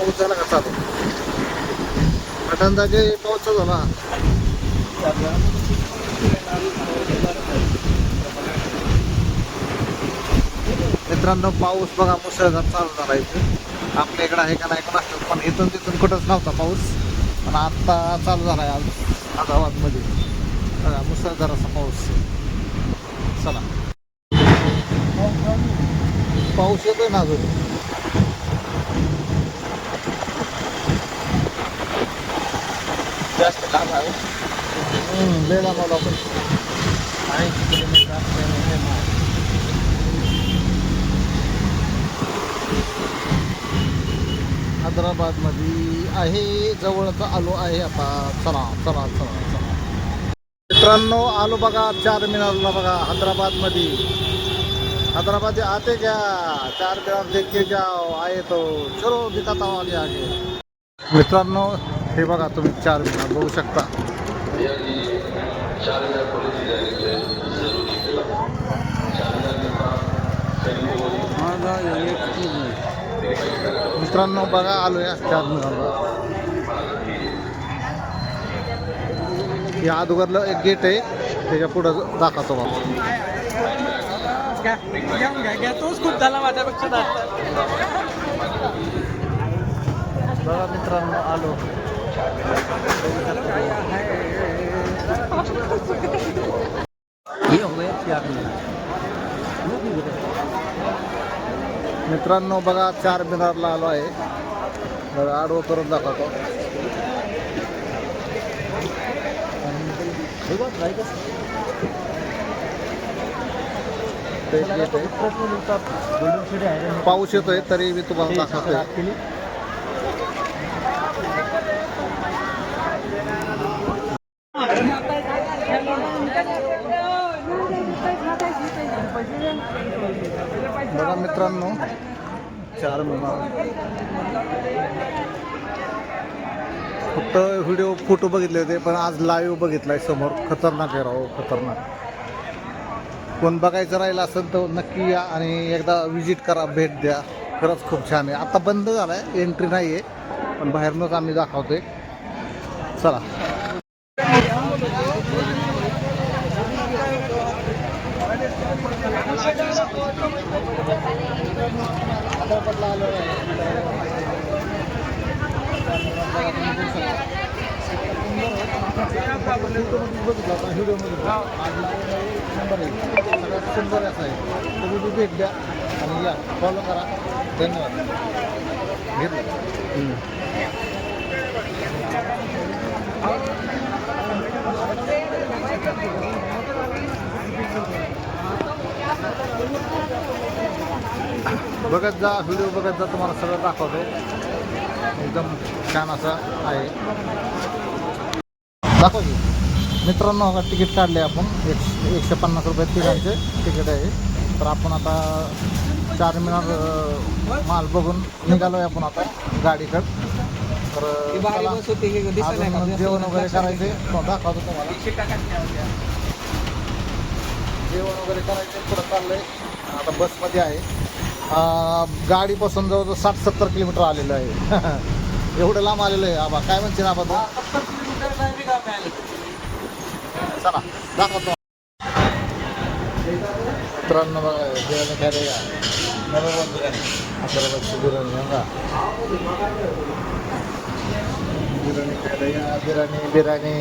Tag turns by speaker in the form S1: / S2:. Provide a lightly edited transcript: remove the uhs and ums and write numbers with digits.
S1: पाऊस झाला का चालू? अंदाजे पाऊस चालू झाला. मित्रांनो पाऊस बघा मुसळधार चालू झाला इथे. आपल्या इकडे आहे का नाही का नसतं, पण इथून तिथून कुठंच नव्हता पाऊस, पण आत्ता चालू झाला आहे आज हैदराबादमध्ये. बघा मुसळधार असा पाऊस. चला पाऊस येतोय ना अजून.
S2: जास्त लांब आहे.
S1: लय लांब आलो आपण.
S2: 80 किलोमीटर असल्यामुळे
S1: हैदराबादमध्ये आहे, जवळच आलो आहे आता. चला चला चला चला मित्रांनो, आलो बघा चारमिनारला. बघा हैदराबादमध्ये. हैदराबाद आते क्या? चारमिनार देख के जाओ. आहे तो चलो दिखाता हूं आगे आगे. मित्रांनो हे बघा तुम्ही चारमिनार बघू शकता. मित्रांनो बघा आलो या चारमिनारला. या अगोदरला एक गेट आहे, त्याच्या पुढं दाखवतो बाबा.
S2: तोच खूप झाला माझ्यापेक्षा जास्त.
S1: बघा मित्रांनो आलो. मित्रांनो बघा चारमिनारला आलो आहे. बघा आडवं करून दाखवतो. पाऊस येतोय तरी मी तुम्हाला दाखवतोय. बघा मित्रांनो चारमिनार. फक्त व्हिडिओ फोटो बघितले होते, पण आज लाईव्ह बघितलाय समोर. खतरनाक आहे राव, खतरनाक. कोण बघायचं राहिलं असेल तर नक्की या आणि एकदा विजिट करा, भेट द्या. खरंच खूप छान आहे. आता बंद झालं आहे, एंट्री नाही आहे, पण बाहेरनंच आम्ही दाखवतोय. चला व्हिडिओमध्ये नंबर आहे, सगळ्यात सुंदर असा आहे. तुम्ही भेट द्या आणि या, फॉलो करा. धन्यवाद. घेतलं. बघत जा, व्हिडिओ बघत जा, तुम्हाला सगळं दाखवतो. एकदम छान असं आहे. दाखव की मित्रांनो. आता तिकीट काढले आपण. 150 रुपये तिघांचे तिकीट आहे. तर आपण आता चारमिनार माल बघून निघालो आहे आपण आता गाडीकडं. तर जेवण वगैरे करायचे, दाखवतो तुम्हाला. जेवण वगैरे करायचे, पुढं चाललंय. आता बसमध्ये आहे. गाडीपासून जवळजवळ 60-70 किलोमीटर आलेलं आहे. एवढं लांब आलेलं आहे. आबा काय म्हणते ना आबा तू? चला दाखवतो. मित्रांनो बघा बिर्याणी खायला या. हैदराबादची बिर्याणी बघा. बिर्याणी खायला या. बिर्याणी बिर्याणी